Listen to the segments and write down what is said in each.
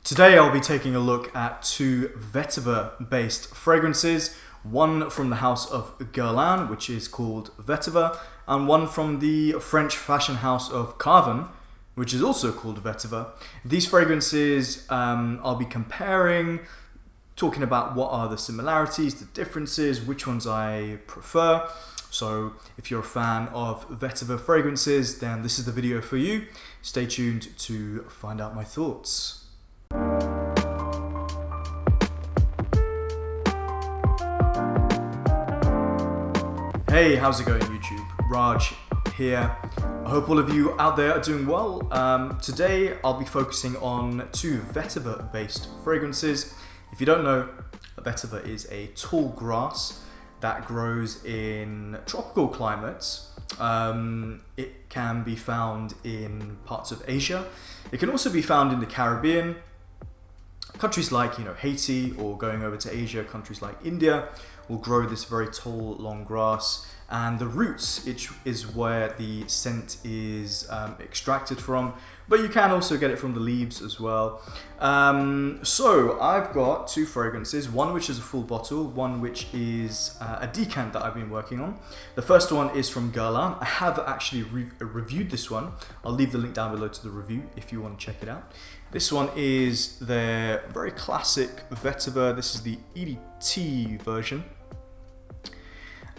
Today I'll be taking a look at two Vetiver based fragrances, one from the house of Guerlain, which is called Vetiver, and one from the French fashion house of Carven, which is also called Vetiver. These fragrances I'll be comparing, talking about what are the similarities, the differences, which ones I prefer. So if you're a fan of Vetiver fragrances, then this is the video for you. Stay tuned to find out my thoughts. Hey, how's it going YouTube? Raj here. I hope all of you out there are doing well. Today I'll be focusing on two Vetiver based fragrances. If you don't know, a vetiver is a tall grass that grows in tropical climates. It can be found in parts of Asia. It can also be found in the Caribbean. Countries like Haiti, or going over to Asia, countries like India will grow this very tall, long grass. And the roots, which is where the scent is extracted from, but you can also get it from the leaves as well. So I've got two fragrances, one which is a full bottle, one which is a decant that I've been working on. The first one is from Guerlain. I have actually reviewed this one. I'll leave the link down below to the review if you want to check it out. This one is their very classic Vetiver. This is the EDT version.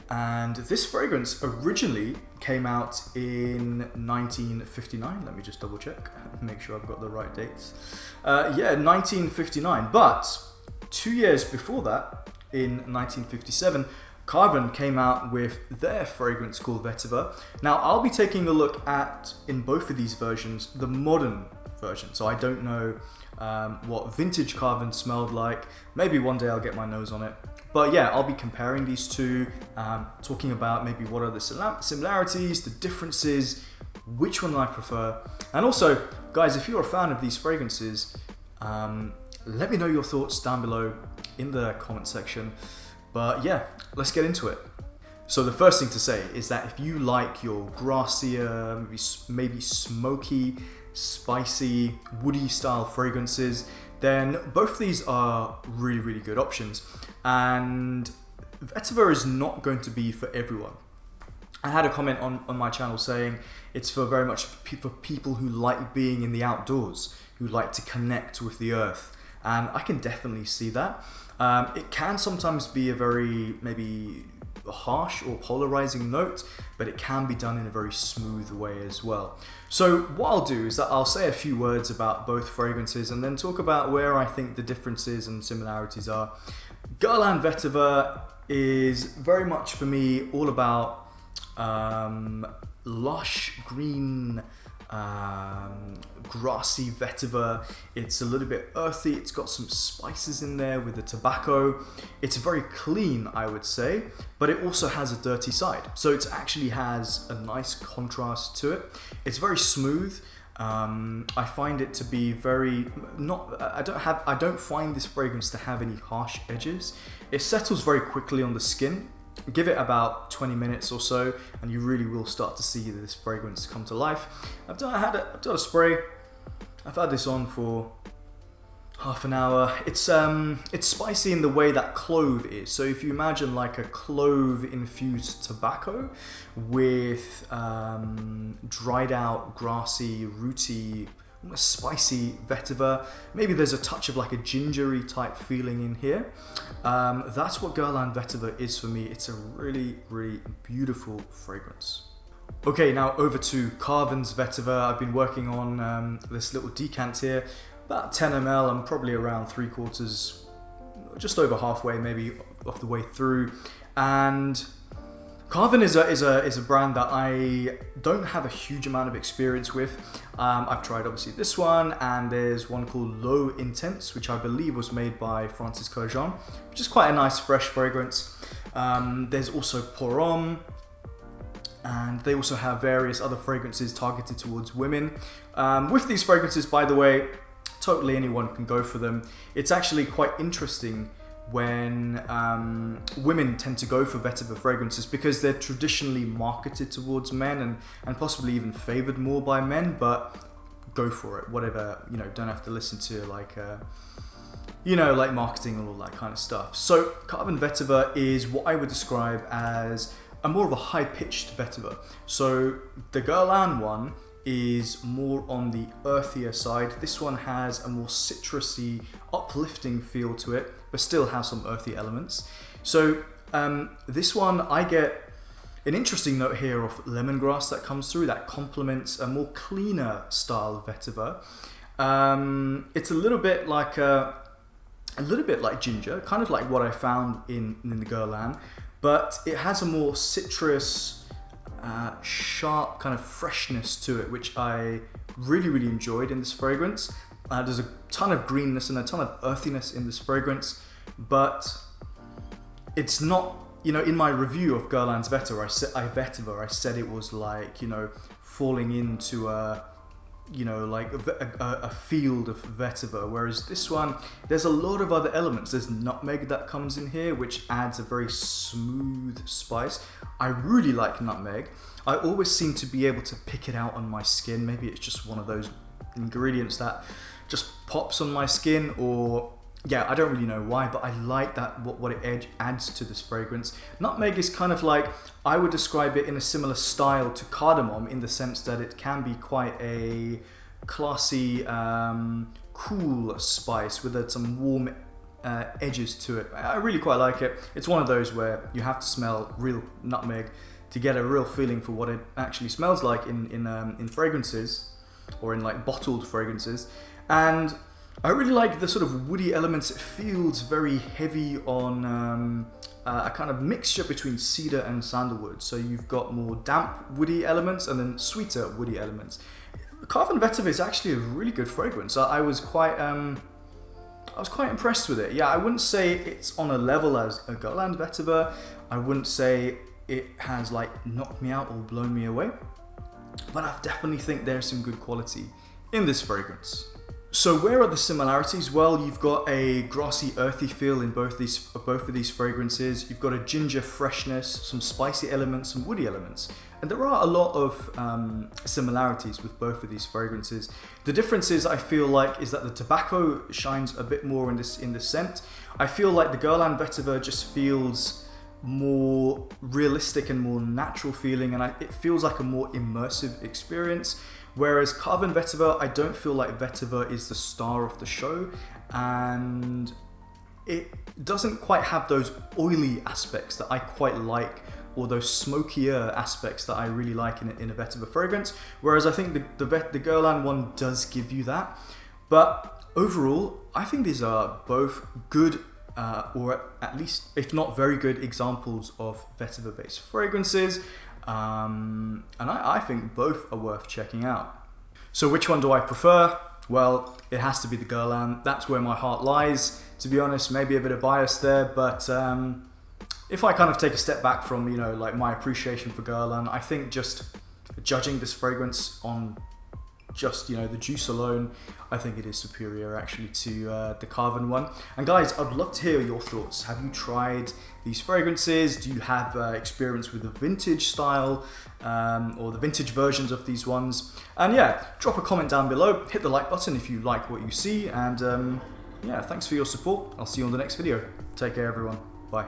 And this fragrance originally came out in 1959. Let me just double check, make sure I've got the right dates. 1959. But 2 years before that, in 1957, Carven came out with their fragrance called Vetiver. Now, I'll be taking a look at, in both of these versions, the modern version. So I don't know what vintage Carven smelled like. Maybe one day I'll get my nose on it. But yeah, I'll be comparing these two, talking about maybe what are the similarities, the differences, which one I prefer. And also, guys, if you're a fan of these fragrances, let me know your thoughts down below in the comment section. But yeah, let's get into it. So the first thing to say is that if you like your grassier, maybe smoky, spicy, woody style fragrances, then both of these are really, really good options. And Vetiver is not going to be for everyone. I had a comment on my channel saying it's for very much for people who like being in the outdoors, who like to connect with the earth. And I can definitely see that. It can sometimes be a very maybe harsh or polarizing note, but it can be done in a very smooth way as well. So what I'll do is that I'll say a few words about both fragrances and then talk about where I think the differences and similarities are. Guerlain Vetiver is very much for me all about lush green, grassy vetiver. It's a little bit earthy, it's got some spices in there with the tobacco. It's very clean, I would say, but it also has a dirty side. So it actually has a nice contrast to it. It's very smooth. I find it to be very I don't find this fragrance to have any harsh edges. It settles very quickly on the skin. Give it about 20 minutes or so and you really will start to see this fragrance come to life. I've done a spray. I've had this on for half an hour. It's spicy in the way that clove is. So if you imagine like a clove infused tobacco with dried out, grassy, rooty, spicy vetiver. Maybe there's a touch of like a gingery type feeling in here. That's what Guerlain Vetiver is for me. It's a really, really beautiful fragrance. Okay, now over to Carven's Vetiver. I've been working on this little decant here, about 10 ml. I'm probably around 3/4, just over halfway, maybe off the way through. And Carven is a brand that I don't have a huge amount of experience with. I've tried obviously this one, and there's one called Low Intense, which I believe was made by Francis Kurkdjian, which is quite a nice fresh fragrance. There's also Pour Homme, and they also have various other fragrances targeted towards women. With these fragrances, by the way, totally anyone can go for them. It's actually quite interesting when women tend to go for vetiver fragrances because they're traditionally marketed towards men and possibly even favored more by men, but go for it. Whatever, you know, don't have to listen to like, you know, like marketing and all that kind of stuff. So Carven Vetiver is what I would describe as a more of a high-pitched vetiver. So the Guerlain one is more on the earthier side. This one has a more citrusy, uplifting feel to it, but still has some earthy elements. So this one, I get an interesting note here of lemongrass that comes through that complements a more cleaner style vetiver. It's a little bit like ginger, kind of like what I found in the Guerlain, but it has a more citrus, sharp kind of freshness to it, which I really enjoyed in this fragrance. There's a ton of greenness and a ton of earthiness in this fragrance, but it's not, you know, in my review of Guerlain's Vetiver, I said it was like, you know, falling into a, you know, like a field of vetiver, whereas this one, there's a lot of other elements. There's nutmeg that comes in here, which adds a very smooth spice. I really like nutmeg. I always seem to be able to pick it out on my skin. Maybe it's just one of those ingredients that just pops on my skin, or yeah, I don't really know why, but I like that, what it adds to this fragrance. Nutmeg is kind of like, I would describe it in a similar style to cardamom, in the sense that it can be quite a classy, cool spice with some warm edges to it. I really quite like it. It's one of those where you have to smell real nutmeg to get a real feeling for what it actually smells like in fragrances, or in like bottled fragrances. And I really like the sort of woody elements. It feels very heavy on a kind of mixture between cedar and sandalwood. So you've got more damp woody elements and then sweeter woody elements. Carven Vetiver is actually a really good fragrance. I was quite impressed with it. Yeah, I wouldn't say it's on a level as a Guerlain Vetiver. I wouldn't say it has like knocked me out or blown me away, but I definitely think there's some good quality in this fragrance. So where are the similarities? Well, you've got a grassy, earthy feel in both of these fragrances. You've got a ginger freshness, some spicy elements, some woody elements. And there are a lot of similarities with both of these fragrances. The differences, I feel like, is that the tobacco shines a bit more in the scent. I feel like the Guerlain Vetiver just feels more realistic and more natural feeling, and it feels like a more immersive experience. Whereas Carven Vetiver, I don't feel like Vetiver is the star of the show, and it doesn't quite have those oily aspects that I quite like, or those smokier aspects that I really like in a Vetiver fragrance. Whereas I think the Guerlain one does give you that. But overall, I think these are both good, or at least, if not very good, examples of Vetiver-based fragrances. And I think both are worth checking out. So which one do I prefer? Well, it has to be the Guerlain. That's where my heart lies, to be honest. Maybe a bit of bias there, but if I kind of take a step back from, you know, like my appreciation for Guerlain, I think just judging this fragrance on just, you know, the juice alone, I think it is superior actually to the Carven one. And guys, I'd love to hear your thoughts. Have you tried these fragrances? Do you have experience with the vintage style or the vintage versions of these ones? And yeah, drop a comment down below, hit the like button if you like what you see, and yeah, thanks for your support. I'll see you on the next video. Take care everyone, bye.